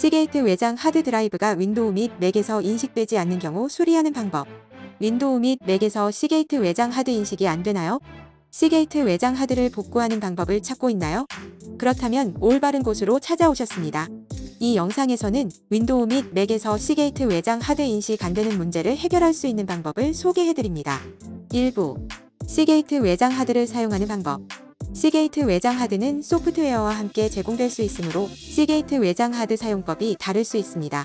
시게이트 외장 하드 드라이브가 윈도우 및 맥에서 인식되지 않는 경우 수리하는 방법. 윈도우 및 맥에서 시게이트 외장 하드 인식이 안 되나요? 시게이트 외장 하드를 복구하는 방법을 찾고 있나요? 그렇다면 올바른 곳으로 찾아오셨습니다. 이 영상에서는 윈도우 및 맥에서 시게이트 외장 하드 인식 안 되는 문제를 해결할 수 있는 방법을 소개해드립니다. 1부. 시게이트 외장 하드를 사용하는 방법. 시게이트 외장 하드는 소프트웨어와 함께 제공될 수 있으므로 시게이트 외장 하드 사용법이 다를 수 있습니다.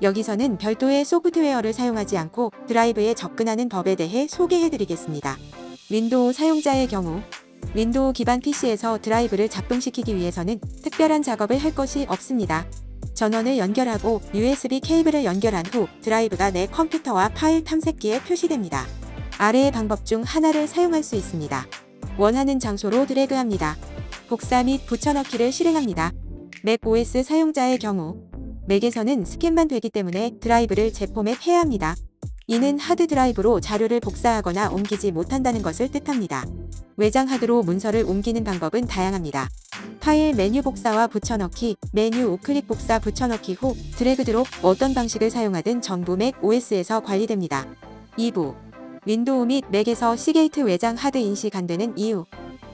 여기서는 별도의 소프트웨어를 사용하지 않고 드라이브에 접근하는 법에 대해 소개해드리겠습니다. 윈도우 사용자의 경우 윈도우 기반 PC에서 드라이브를 작동시키기 위해서는 특별한 작업을 할 것이 없습니다. 전원을 연결하고 USB 케이블을 연결한 후 드라이브가 내 컴퓨터와 파일 탐색기에 표시됩니다. 아래의 방법 중 하나를 사용할 수 있습니다. 원하는 장소로 드래그합니다. 복사 및 붙여넣기를 실행합니다. 맥 OS 사용자의 경우 맥에서는 스캔만 되기 때문에 드라이브를 재포맷해야 합니다. 이는 하드 드라이브로 자료를 복사하거나 옮기지 못한다는 것을 뜻합니다. 외장 하드로 문서를 옮기는 방법은 다양합니다. 파일 메뉴 복사와 붙여넣기, 메뉴 우클릭 복사 붙여넣기 후 드래그 드롭 어떤 방식을 사용하든 전부 맥 OS에서 관리됩니다. 2부. 윈도우 및 맥에서 시게이트 외장 하드 인식 안 되는 이유.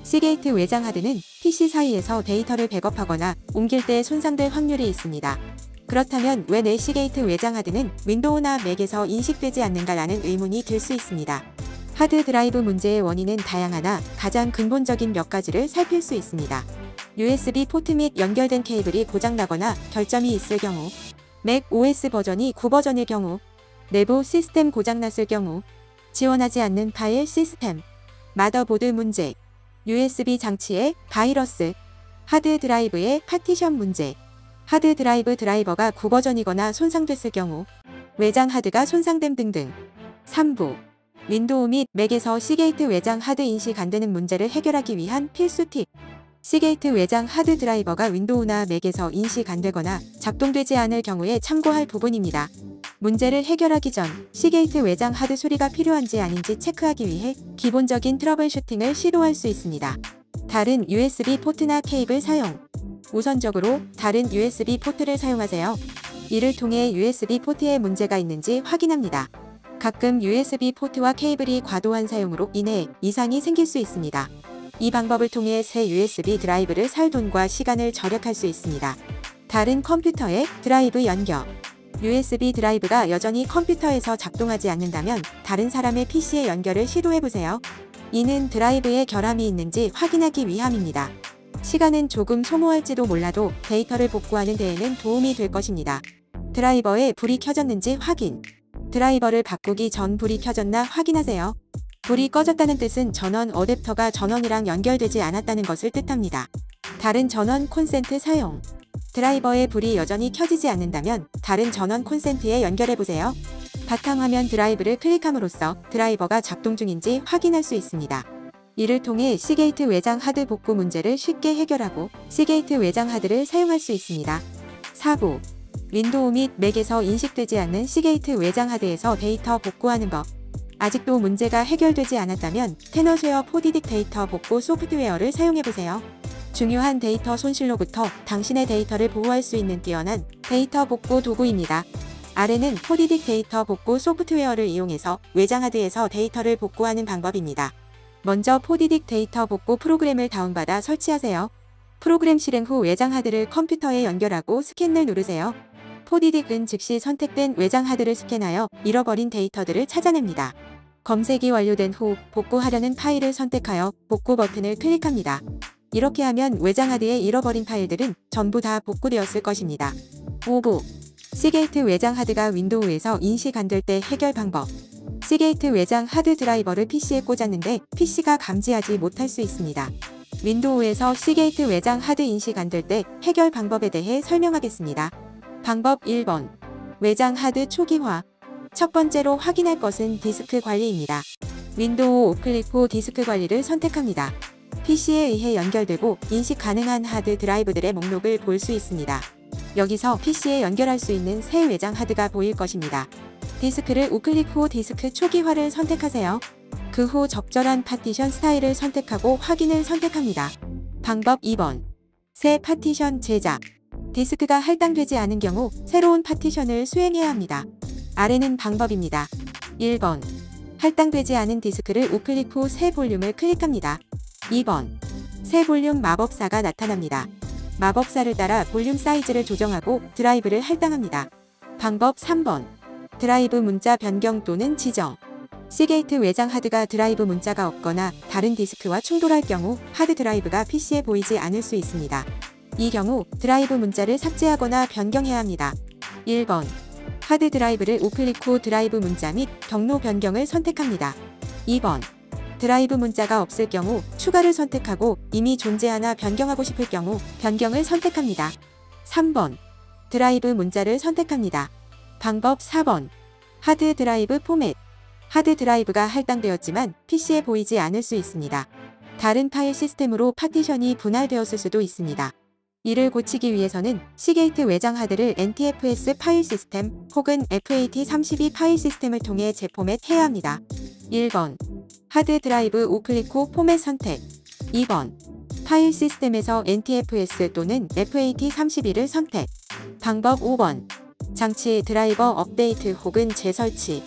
시게이트 외장 하드는 PC 사이에서 데이터를 백업하거나 옮길 때 손상될 확률이 있습니다. 그렇다면 왜 내 시게이트 외장 하드는 윈도우나 맥에서 인식되지 않는가라는 의문이 들 수 있습니다. 하드 드라이브 문제의 원인은 다양하나 가장 근본적인 몇 가지를 살필 수 있습니다. USB 포트 및 연결된 케이블이 고장나거나 결점이 있을 경우, 맥 OS 버전이 9버전일 경우, 내부 시스템 고장났을 경우, 지원하지 않는 파일 시스템, 마더보드 문제, USB 장치의 바이러스, 하드 드라이브의 파티션 문제, 하드 드라이브 드라이버가 9버전이거나 손상됐을 경우, 외장 하드가 손상됨 등등. 3부. 윈도우 및 맥에서 시게이트 외장 하드 인식 안 되는 문제를 해결하기 위한 필수 팁. 시게이트 외장 하드 드라이버가 윈도우나 맥에서 인식 안 되거나 작동되지 않을 경우에 참고할 부분입니다. 문제를 해결하기 전 시게이트 외장 하드 수리가 필요한지 아닌지 체크하기 위해 기본적인 트러블 슈팅을 시도할 수 있습니다. 다른 USB 포트나 케이블 사용. 우선적으로 다른 USB 포트를 사용하세요. 이를 통해 USB 포트에 문제가 있는지 확인합니다. 가끔 USB 포트와 케이블이 과도한 사용으로 인해 이상이 생길 수 있습니다. 이 방법을 통해 새 USB 드라이브를 살 돈과 시간을 절약할 수 있습니다. 다른 컴퓨터에 드라이브 연결. USB 드라이브가 여전히 컴퓨터에서 작동하지 않는다면 다른 사람의 PC에 연결을 시도해보세요. 이는 드라이브에 결함이 있는지 확인하기 위함입니다. 시간은 조금 소모할지도 몰라도 데이터를 복구하는 데에는 도움이 될 것입니다. 드라이버에 불이 켜졌는지 확인. 드라이버를 바꾸기 전 불이 켜졌나 확인하세요. 불이 꺼졌다는 뜻은 전원 어댑터가 전원이랑 연결되지 않았다는 것을 뜻합니다. 다른 전원 콘센트 사용. 드라이버에 불이 여전히 켜지지 않는다면 다른 전원 콘센트에 연결해보세요. 바탕화면 드라이브를 클릭함으로써 드라이버가 작동 중인지 확인할 수 있습니다. 이를 통해 시게이트 외장 하드 복구 문제를 쉽게 해결하고 시게이트 외장 하드를 사용할 수 있습니다. 4부. 윈도우 및 맥에서 인식되지 않는 시게이트 외장 하드에서 데이터 복구하는 법. 아직도 문제가 해결되지 않았다면 테너스웨어 포디딕 데이터 복구 소프트웨어를 사용해보세요. 중요한 데이터 손실로부터 당신의 데이터를 보호할 수 있는 뛰어난 데이터 복구 도구입니다. 아래는 포디딕 데이터 복구 소프트웨어를 이용해서 외장 하드에서 데이터를 복구하는 방법입니다. 먼저 포디딕 데이터 복구 프로그램을 다운받아 설치하세요. 프로그램 실행 후 외장 하드를 컴퓨터에 연결하고 스캔을 누르세요. 포디딕은 즉시 선택된 외장 하드를 스캔하여 잃어버린 데이터들을 찾아냅니다. 검색이 완료된 후 복구하려는 파일을 선택하여 복구 버튼을 클릭합니다. 이렇게 하면 외장 하드에 잃어버린 파일들은 전부 다 복구되었을 것입니다. 5부. 시게이트 외장 하드가 윈도우에서 인식 안 될 때 해결 방법. 시게이트 외장 하드 드라이버를 PC에 꽂았는데 PC가 감지하지 못할 수 있습니다. 윈도우에서 시게이트 외장 하드 인식 안 될 때 해결 방법에 대해 설명하겠습니다. 방법 1번. 외장 하드 초기화. 첫 번째로 확인할 것은 디스크 관리입니다. 윈도우 우클릭 후 디스크 관리를 선택합니다. PC에 의해 연결되고 인식 가능한 하드 드라이브들의 목록을 볼 수 있습니다. 여기서 PC에 연결할 수 있는 새 외장 하드가 보일 것입니다. 디스크를 우클릭 후 디스크 초기화를 선택하세요. 그 후 적절한 파티션 스타일을 선택하고 확인을 선택합니다. 방법 2번. 새 파티션 제작. 디스크가 할당되지 않은 경우 새로운 파티션을 수행해야 합니다. 아래는 방법입니다. 1번. 할당되지 않은 디스크를 우클릭 후 새 볼륨을 클릭합니다. 2번. 새 볼륨 마법사가 나타납니다. 마법사를 따라 볼륨 사이즈를 조정하고 드라이브를 할당합니다. 방법 3번. 드라이브 문자 변경 또는 지정. 시게이트 외장 하드가 드라이브 문자가 없거나 다른 디스크와 충돌할 경우 하드 드라이브가 PC에 보이지 않을 수 있습니다. 이 경우 드라이브 문자를 삭제하거나 변경해야 합니다. 1번. 하드 드라이브를 우클릭 후 드라이브 문자 및 경로 변경을 선택합니다. 2번. 드라이브 문자가 없을 경우 추가를 선택하고 이미 존재하나 변경하고 싶을 경우 변경을 선택합니다. 3번. 드라이브 문자를 선택합니다. 방법 4번. 하드 드라이브 포맷. 하드 드라이브가 할당되었지만 PC에 보이지 않을 수 있습니다. 다른 파일 시스템으로 파티션이 분할되었을 수도 있습니다. 이를 고치기 위해서는 시게이트 외장 하드를 NTFS 파일 시스템 혹은 FAT32 파일 시스템을 통해 재포맷해야 합니다. 1번. 하드 드라이브 우클릭 후 포맷 선택. 2번. 파일 시스템에서 NTFS 또는 FAT32를 선택. 방법 5번. 장치 드라이버 업데이트 혹은 재설치.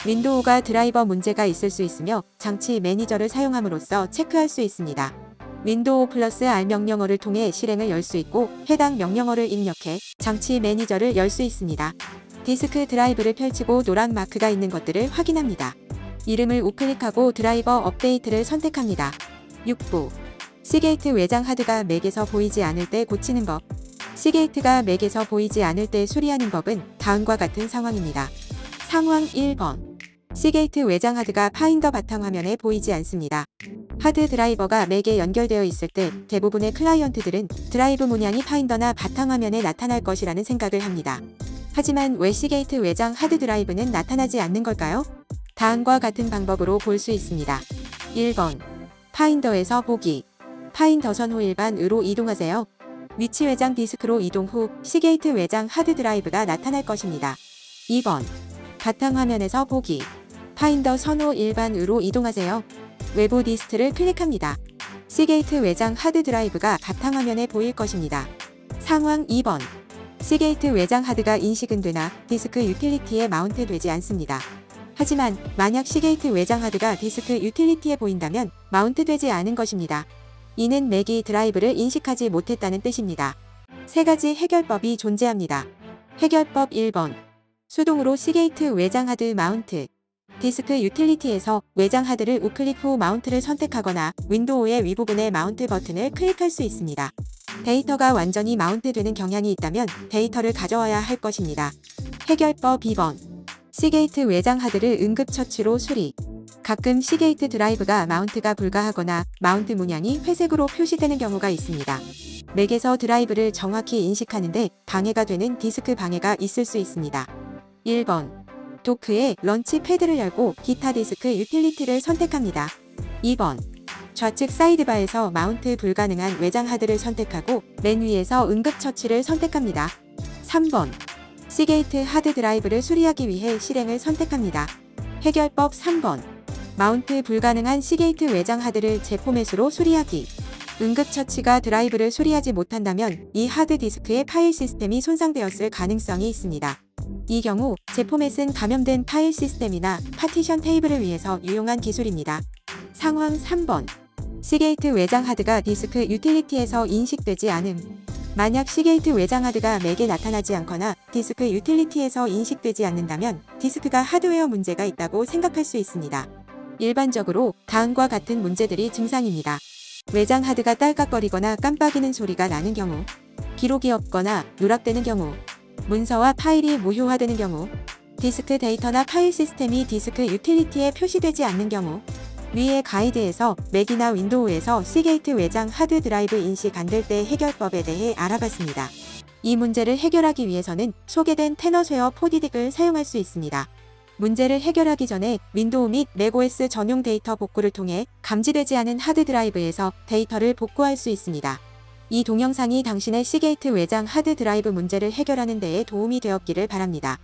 윈도우가 드라이버 문제가 있을 수 있으며 장치 매니저를 사용함으로써 체크할 수 있습니다. 윈도우 플러스 R 명령어를 통해 실행을 열 수 있고 해당 명령어를 입력해 장치 매니저를 열 수 있습니다. 디스크 드라이브를 펼치고 노란 마크가 있는 것들을 확인합니다. 이름을 우클릭하고 드라이버 업데이트를 선택합니다. 6부. 시게이트 외장 하드가 맥에서 보이지 않을 때 고치는 법. 시게이트가 맥에서 보이지 않을 때 수리하는 법은 다음과 같은 상황입니다. 상황 1번. 시게이트 외장 하드가 파인더 바탕화면에 보이지 않습니다. 하드 드라이버가 맥에 연결되어 있을 때 대부분의 클라이언트들은 드라이브 문양이 파인더나 바탕화면에 나타날 것이라는 생각을 합니다. 하지만 왜 시게이트 외장 하드 드라이브는 나타나지 않는 걸까요? 다음과 같은 방법으로 볼 수 있습니다. 1번. 파인더에서 보기. 파인더 선호 일반으로 이동하세요. 위치 외장 디스크로 이동 후 시게이트 외장 하드 드라이브가 나타날 것입니다. 2번. 바탕화면에서 보기. 파인더 선호 일반으로 이동하세요. 외부 디스크를 클릭합니다. 시게이트 외장 하드 드라이브가 바탕화면에 보일 것입니다. 상황 2번. 시게이트 외장 하드가 인식은 되나 디스크 유틸리티에 마운트 되지 않습니다. 하지만 만약 시게이트 외장 하드가 디스크 유틸리티에 보인다면 마운트 되지 않은 것입니다. 이는 맥이 드라이브를 인식하지 못했다는 뜻입니다. 세 가지 해결법이 존재합니다. 해결법 1번. 수동으로 시게이트 외장 하드 마운트. 디스크 유틸리티에서 외장 하드를 우클릭 후 마운트를 선택하거나 윈도우의 윗부분의 마운트 버튼을 클릭할 수 있습니다. 데이터가 완전히 마운트 되는 경향이 있다면 데이터를 가져와야 할 것입니다. 해결법 2번. 시게이트 외장 하드를 응급처치로 수리. 가끔 시게이트 드라이브가 마운트가 불가하거나 마운트 문양이 회색으로 표시되는 경우가 있습니다. 맥에서 드라이브를 정확히 인식하는데 방해가 되는 디스크 방해가 있을 수 있습니다. 1번. 도크의 런치 패드를 열고 기타 디스크 유틸리티를 선택합니다. 2번. 좌측 사이드바에서 마운트 불가능한 외장 하드를 선택하고 맨 위에서 응급처치를 선택합니다. 3번. 시게이트 하드 드라이브를 수리하기 위해 실행을 선택합니다. 해결법 3번. 마운트 불가능한 시게이트 외장 하드를 재포맷으로 수리하기. 응급처치가 드라이브를 수리하지 못한다면 이 하드 디스크의 파일 시스템이 손상되었을 가능성이 있습니다. 이 경우 재포맷은 감염된 파일 시스템이나 파티션 테이블을 위해서 유용한 기술입니다. 상황 3번. 시게이트 외장 하드가 디스크 유틸리티에서 인식되지 않음. 만약 시게이트 외장 하드가 맥에 나타나지 않거나 디스크 유틸리티에서 인식되지 않는다면 디스크가 하드웨어 문제가 있다고 생각할 수 있습니다. 일반적으로 다음과 같은 문제들이 증상입니다. 외장 하드가 딸깍거리거나 깜빡이는 소리가 나는 경우, 기록이 없거나 누락되는 경우, 문서와 파일이 무효화되는 경우, 디스크 데이터나 파일 시스템이 디스크 유틸리티에 표시되지 않는 경우, 위의 가이드에서 맥이나 윈도우에서 시게이트 외장 하드 드라이브 인식 안 될 때 해결법에 대해 알아봤습니다. 이 문제를 해결하기 위해서는 소개된 테너스웨어 포디딕을 사용할 수 있습니다. 문제를 해결하기 전에 윈도우 및 맥OS 전용 데이터 복구를 통해 감지되지 않은 하드 드라이브에서 데이터를 복구할 수 있습니다. 이 동영상이 당신의 시게이트 외장 하드 드라이브 문제를 해결하는 데에 도움이 되었기를 바랍니다.